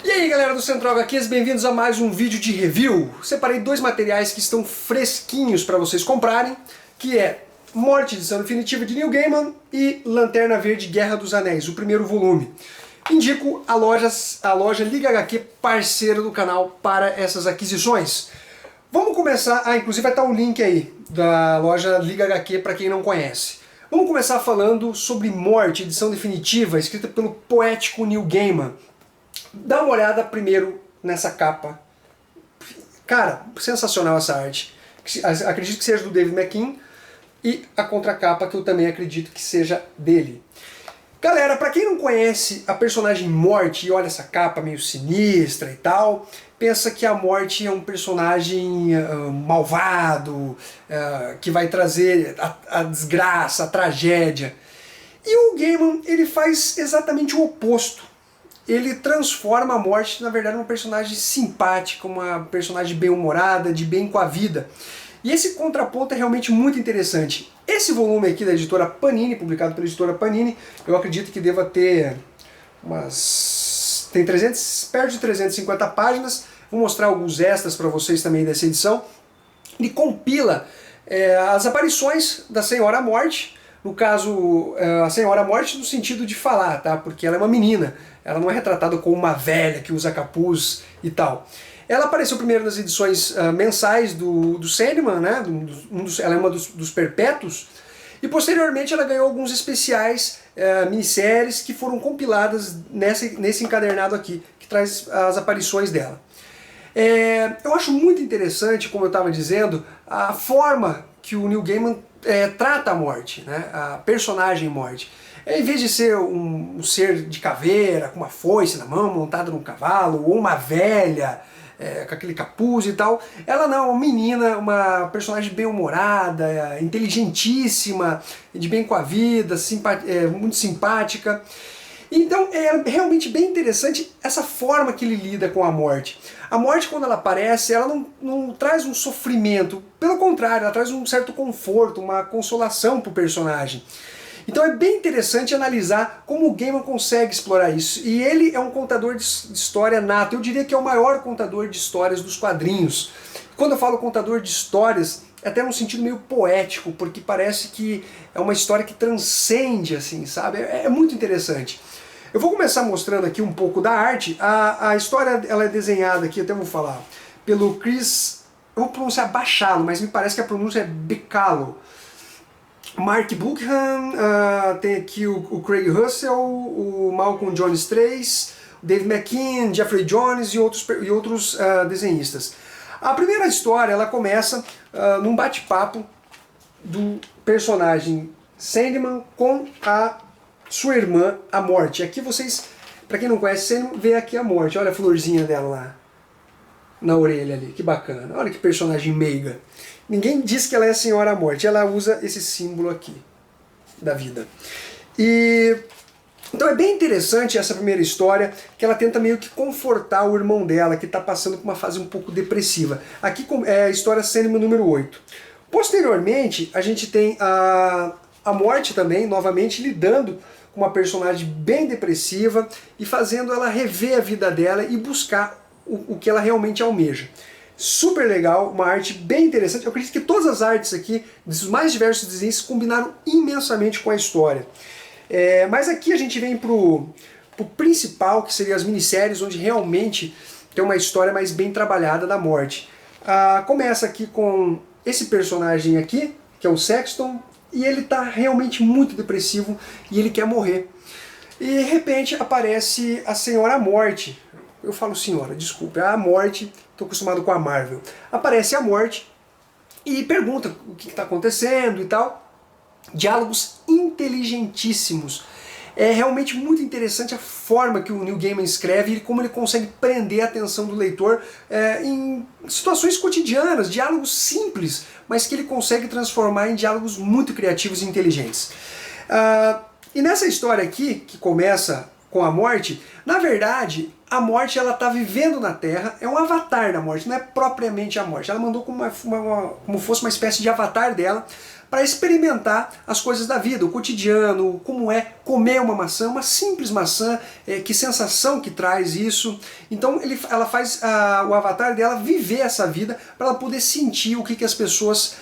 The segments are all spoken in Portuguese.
E aí galera do Central HQs, bem-vindos a mais um vídeo de review. Separei dois materiais que estão fresquinhos para vocês comprarem, que é Morte, edição definitiva de Neil Gaiman e Lanterna Verde, Guerra dos Anéis, o primeiro volume. Indico a loja Liga HQ, parceira do canal, para essas aquisições. Vamos começar, inclusive vai estar um link aí da loja Liga HQ para quem não conhece. Vamos começar falando sobre Morte, edição definitiva, escrita pelo poético Neil Gaiman. Dá uma olhada primeiro nessa capa. Cara, sensacional essa arte. Acredito que seja do Dave McKean. E a contracapa que eu também acredito que seja dele. Galera, pra quem não conhece a personagem Morte e olha essa capa meio sinistra e tal, pensa que a Morte é um personagem malvado, que vai trazer a desgraça, a tragédia. E o Gaiman, ele faz exatamente o oposto. Ele transforma a Morte, na verdade, numa personagem simpática, uma personagem bem-humorada, de bem com a vida. E esse contraponto é realmente muito interessante. Esse volume aqui da editora Panini, publicado pela editora Panini, eu acredito que deva ter tem perto de 350 páginas. Vou mostrar alguns extras para vocês também dessa edição. Ele compila as aparições da Senhora Morte. No caso, a Senhora Morte no sentido de falar, tá? Porque ela é uma menina. Ela não é retratada como uma velha que usa capuz e tal. Ela apareceu primeiro nas edições mensais do Sandman, né? Ela é uma dos perpétuos. E posteriormente ela ganhou alguns especiais, minisséries, que foram compiladas nesse encadernado aqui, que traz as aparições dela. Eu acho muito interessante, como eu estava dizendo, a forma que o Neil Gaiman trata a Morte, né? A personagem Morte. Em vez de ser um ser de caveira, com uma foice na mão, montada num cavalo, ou uma velha, com aquele capuz e tal, ela não, é uma menina, uma personagem bem-humorada, inteligentíssima, de bem com a vida, muito simpática. Então é realmente bem interessante essa forma que ele lida com a Morte. A Morte, quando ela aparece, ela não traz um sofrimento, pelo contrário, ela traz um certo conforto, uma consolação para o personagem. Então é bem interessante analisar como o Gaiman consegue explorar isso. E ele é um contador de história nato. Eu diria que é o maior contador de histórias dos quadrinhos. Quando eu falo contador de histórias, é até num sentido meio poético, porque parece que é uma história que transcende, assim, sabe? É muito interessante. Eu vou começar mostrando aqui um pouco da arte. A história ela é desenhada aqui, até vou falar, pelo Chris... Eu vou pronunciar Bachalo, mas me parece que a pronúncia é Bacalo. Mark Buchan, tem aqui o Craig Russell, o Malcolm Jones III, o Dave McKean, Jeffrey Jones e outros desenhistas. A primeira história ela começa num bate-papo do personagem Sandman com a sua irmã, a Morte. Aqui vocês, para quem não conhece Sandman, vê aqui a Morte. Olha a florzinha dela lá na orelha ali, que bacana. Olha que personagem meiga. Ninguém diz que ela é a Senhora Morte, ela usa esse símbolo aqui da vida. Então é bem interessante essa primeira história, que ela tenta meio que confortar o irmão dela, que está passando por uma fase um pouco depressiva. Aqui é a história Sandman número 8. Posteriormente, a gente tem a Morte também, novamente, lidando com uma personagem bem depressiva e fazendo ela rever a vida dela e buscar o que ela realmente almeja. Super legal, uma arte bem interessante. Eu acredito que todas as artes aqui, dos mais diversos desenhos, combinaram imensamente com a história. Mas aqui a gente vem pro principal, que seria as minisséries, onde realmente tem uma história mais bem trabalhada da Morte. Começa aqui com esse personagem aqui, que é o Sexton, e ele está realmente muito depressivo e ele quer morrer. E de repente aparece a Senhora Morte. Eu falo senhora, desculpa, é a Morte, estou acostumado com a Marvel. Aparece a Morte e pergunta o que está acontecendo e tal. Diálogos inteligentíssimos. É realmente muito interessante a forma que o Neil Gaiman escreve e como ele consegue prender a atenção do leitor em situações cotidianas, diálogos simples, mas que ele consegue transformar em diálogos muito criativos e inteligentes. E nessa história aqui, que começa com a Morte, na verdade, a morte ela está vivendo na Terra, é um avatar da morte, não é propriamente a morte. Ela mandou como fosse uma espécie de avatar dela para experimentar as coisas da vida, o cotidiano, como é comer uma maçã, uma simples maçã, que sensação que traz isso. Então ela faz o avatar dela viver essa vida para ela poder sentir o que as pessoas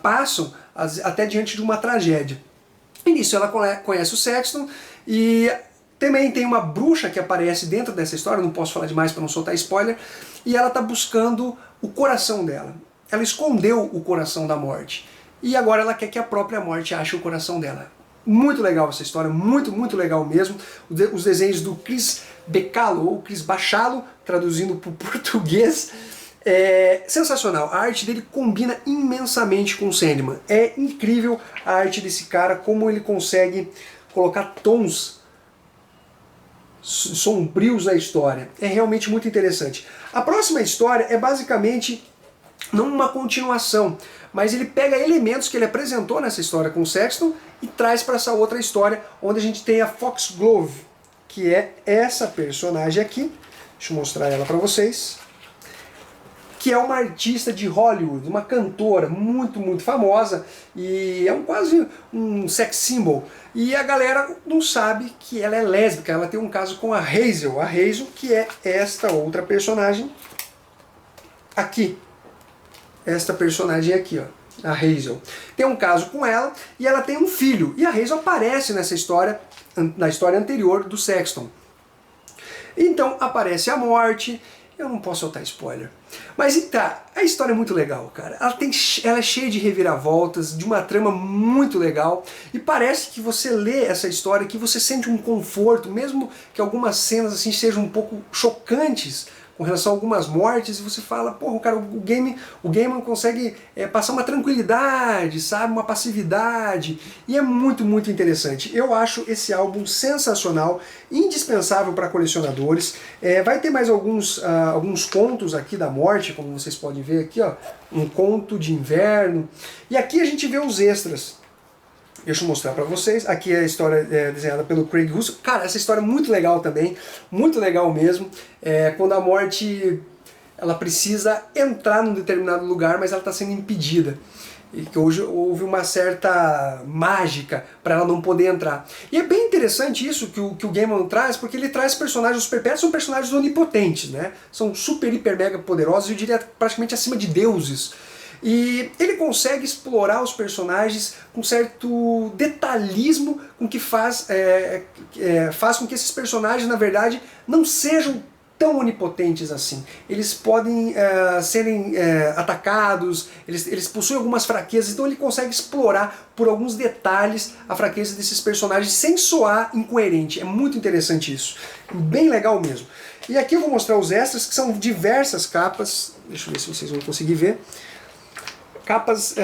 passam até diante de uma tragédia. E nisso ela conhece o Sexton e também tem uma bruxa que aparece dentro dessa história, não posso falar demais para não soltar spoiler, e ela está buscando o coração dela. Ela escondeu o coração da morte. E agora ela quer que a própria morte ache o coração dela. Muito legal essa história, muito, muito legal mesmo. Os desenhos do Chris Bacalo, ou Chris Bachalo, traduzindo para o português, é sensacional. A arte dele combina imensamente com o Sandman. É incrível a arte desse cara, como ele consegue colocar tons sombrios na história. É realmente muito interessante. A próxima história é basicamente não uma continuação, mas ele pega elementos que ele apresentou nessa história com o Sexton e traz para essa outra história, onde a gente tem a Foxglove, que é essa personagem aqui. Deixa eu mostrar ela para vocês. Que é uma artista de Hollywood, uma cantora muito, muito famosa, e é quase um sex symbol. E a galera não sabe que ela é lésbica, ela tem um caso com a Hazel. A Hazel, que é esta outra personagem aqui. Esta personagem aqui, ó, a Hazel. Tem um caso com ela e ela tem um filho. E a Hazel aparece nessa história, na história anterior do Sexton. Então aparece a morte. Eu não posso soltar spoiler. Mas tá, a história é muito legal, cara. Ela é cheia de reviravoltas, de uma trama muito legal. E parece que você lê essa história, que você sente um conforto, mesmo que algumas cenas assim sejam um pouco chocantes com relação a algumas mortes, e você fala, porra, cara, o Gaiman consegue passar uma tranquilidade, sabe, uma passividade, e é muito, muito interessante. Eu acho esse álbum sensacional, indispensável para colecionadores. Vai ter mais alguns contos aqui da morte, como vocês podem ver aqui, ó, um conto de inverno, e aqui a gente vê os extras. Deixa eu mostrar para vocês. Aqui é a história desenhada pelo Craig Russell. Cara, essa história é muito legal também. Muito legal mesmo. Quando a morte ela precisa entrar num determinado lugar, mas ela está sendo impedida. E que hoje houve uma certa mágica para ela não poder entrar. E é bem interessante isso que o Gaiman traz, porque ele traz personagens, os perpétuos são personagens onipotentes, né? São super, hiper, mega poderosos, eu diria praticamente acima de deuses. E ele consegue explorar os personagens com certo detalhismo, com que faz com que esses personagens, na verdade, não sejam tão onipotentes assim. Eles podem serem atacados, eles possuem algumas fraquezas, então ele consegue explorar por alguns detalhes a fraqueza desses personagens sem soar incoerente. É muito interessante isso. Bem legal mesmo. E aqui eu vou mostrar os extras, que são diversas capas. Deixa eu ver se vocês vão conseguir ver. Capas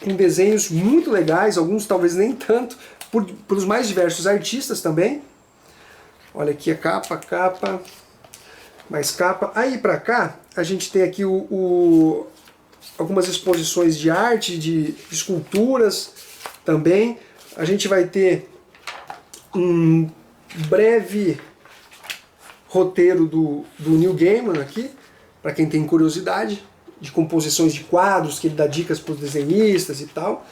com desenhos muito legais, alguns talvez nem tanto, pelos mais diversos artistas também. Olha aqui a capa, mais capa. Aí pra cá, a gente tem aqui algumas exposições de arte, de esculturas também. A gente vai ter um breve roteiro do Neil Gaiman aqui, para quem tem curiosidade, de composições de quadros, que ele dá dicas para os desenhistas e tal.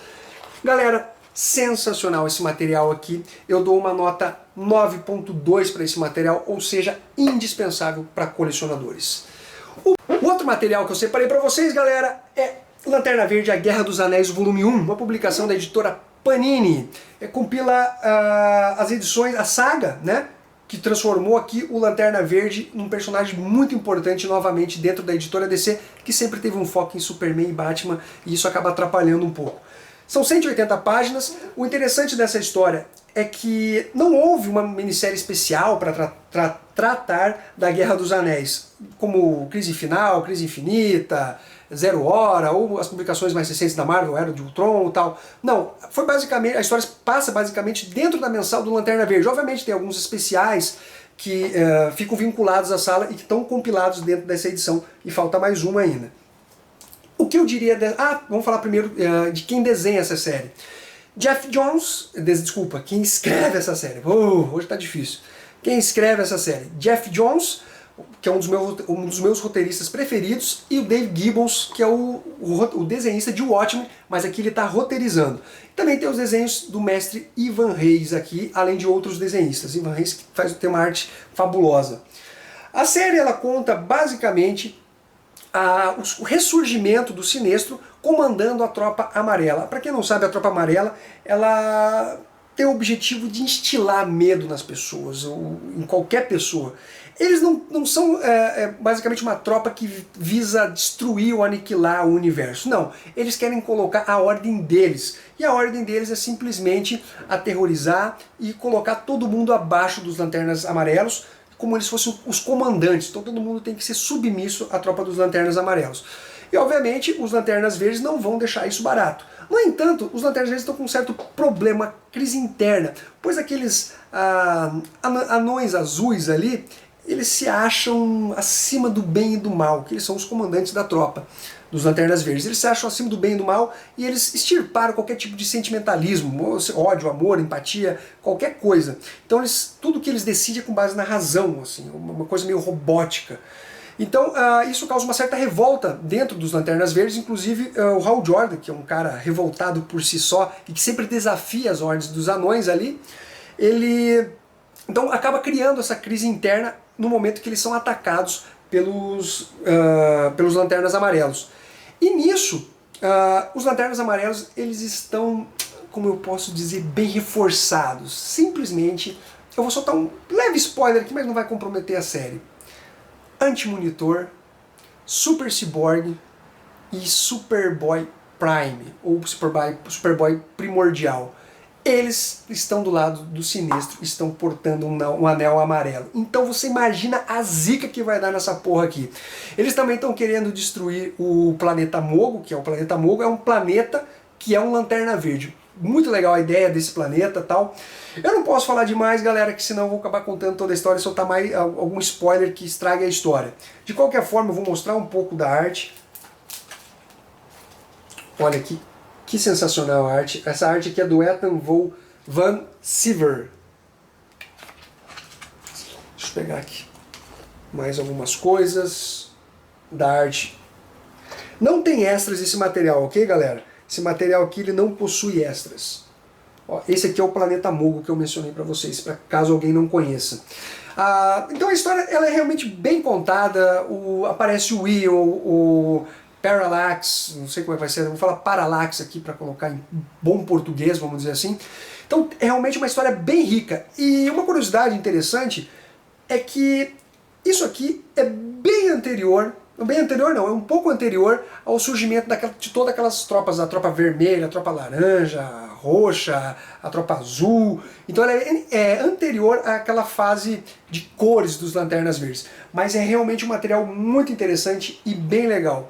Galera, sensacional esse material aqui. Eu dou uma nota 9.2 para esse material, ou seja, indispensável para colecionadores. O outro material que eu separei para vocês, galera, é Lanterna Verde, A Guerra dos Anéis, volume 1, uma publicação da editora Panini. Compila as edições, a saga, né? Que transformou aqui o Lanterna Verde num personagem muito importante novamente dentro da editora DC, que sempre teve um foco em Superman e Batman, e isso acaba atrapalhando um pouco. São 180 páginas. O interessante dessa história é que não houve uma minissérie especial para tratar da Guerra dos Anéis, como Crise Final, Crise Infinita, Zero Hora, ou as publicações mais recentes da Marvel, Era de Ultron e tal. Não, foi basicamente, a história passa basicamente dentro da mensal do Lanterna Verde. Obviamente tem alguns especiais que ficam vinculados à sala e que estão compilados dentro dessa edição, e falta mais uma ainda. O que eu diria... vamos falar primeiro de quem desenha essa série. Jeff Jones, desculpa, quem escreve essa série. Hoje tá difícil. Quem escreve essa série? Jeff Jones, que é um dos meus roteiristas preferidos, e o Dave Gibbons, que é o desenhista de Watchmen, mas aqui ele está roteirizando. Também tem os desenhos do mestre Ivan Reis aqui, além de outros desenhistas. Ivan Reis que tem uma arte fabulosa. A série ela conta basicamente o ressurgimento do Sinestro comandando a Tropa Amarela. Para quem não sabe, a Tropa Amarela ela tem o objetivo de instilar medo nas pessoas, ou em qualquer pessoa. Eles não são basicamente uma tropa que visa destruir ou aniquilar o universo. Não, eles querem colocar a ordem deles. E a ordem deles é simplesmente aterrorizar e colocar todo mundo abaixo dos Lanternas Amarelos, como eles fossem os comandantes. Então todo mundo tem que ser submisso à tropa dos Lanternas Amarelos. E obviamente os Lanternas Verdes não vão deixar isso barato. No entanto, os Lanternas Verdes estão com um certo problema, crise interna, pois aqueles anões azuis ali, eles se acham acima do bem e do mal, que eles são os comandantes da tropa dos Lanternas Verdes. Eles se acham acima do bem e do mal e eles extirparam qualquer tipo de sentimentalismo, ódio, amor, empatia, qualquer coisa. Então tudo que eles decidem é com base na razão, assim, uma coisa meio robótica. Então isso causa uma certa revolta dentro dos Lanternas Verdes, inclusive o Hal Jordan, que é um cara revoltado por si só e que sempre desafia as ordens dos anões ali, ele então acaba criando essa crise interna no momento que eles são atacados pelos Lanternas Amarelos. E nisso, os Lanternas Amarelos eles estão, como eu posso dizer, bem reforçados. Simplesmente, eu vou soltar um leve spoiler aqui, mas não vai comprometer a série. Anti-Monitor, Super Cyborg e Superboy Prime, ou Superboy Primordial. Eles estão do lado do Sinestro, estão portando um anel amarelo. Então você imagina a zica que vai dar nessa porra aqui. Eles também estão querendo destruir o planeta Mogo, que é o planeta Mogo, é um planeta que é um Lanterna Verde. Muito legal a ideia desse planeta e tal. Eu não posso falar demais, galera, que senão eu vou acabar contando toda a história e soltar mais algum spoiler que estrague a história. De qualquer forma, eu vou mostrar um pouco da arte. Olha aqui. Que sensacional a arte. Essa arte aqui é do Ethan Van Sciver. Deixa eu pegar aqui mais algumas coisas da arte. Não tem extras esse material, ok, galera? Esse material aqui ele não possui extras. Ó, esse aqui é o Planeta Mogo que eu mencionei para vocês, para caso alguém não conheça. Então a história ela é realmente bem contada. Aparece o Will, o Parallax, não sei como é que vai ser, eu vou falar Parallax aqui para colocar em bom português, vamos dizer assim. Então é realmente uma história bem rica. E uma curiosidade interessante é que isso aqui é bem anterior não, é um pouco anterior ao surgimento de todas aquelas tropas, a tropa vermelha, a tropa laranja, a roxa, a tropa azul. Então ela é anterior àquela fase de cores dos Lanternas Verdes. Mas é realmente um material muito interessante e bem legal.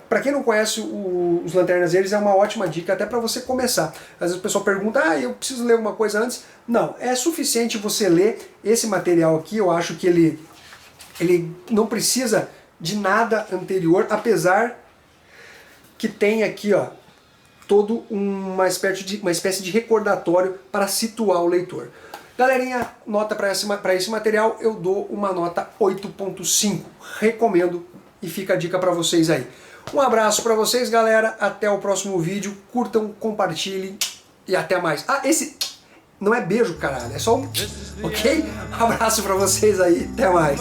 Para quem não conhece os Lanternas Verdes, é uma ótima dica até para você começar. Às vezes o pessoal pergunta, eu preciso ler alguma coisa antes. Não, é suficiente você ler esse material aqui. Eu acho que ele não precisa de nada anterior, apesar que tem aqui todo uma espécie de recordatório para situar o leitor. Galerinha, nota para esse material eu dou uma nota 8.5. Recomendo e fica a dica para vocês aí. Um abraço para vocês, galera. Até o próximo vídeo. Curtam, compartilhem e até mais. Esse não é beijo, caralho. É só um... Ok? Um abraço para vocês aí. Até mais.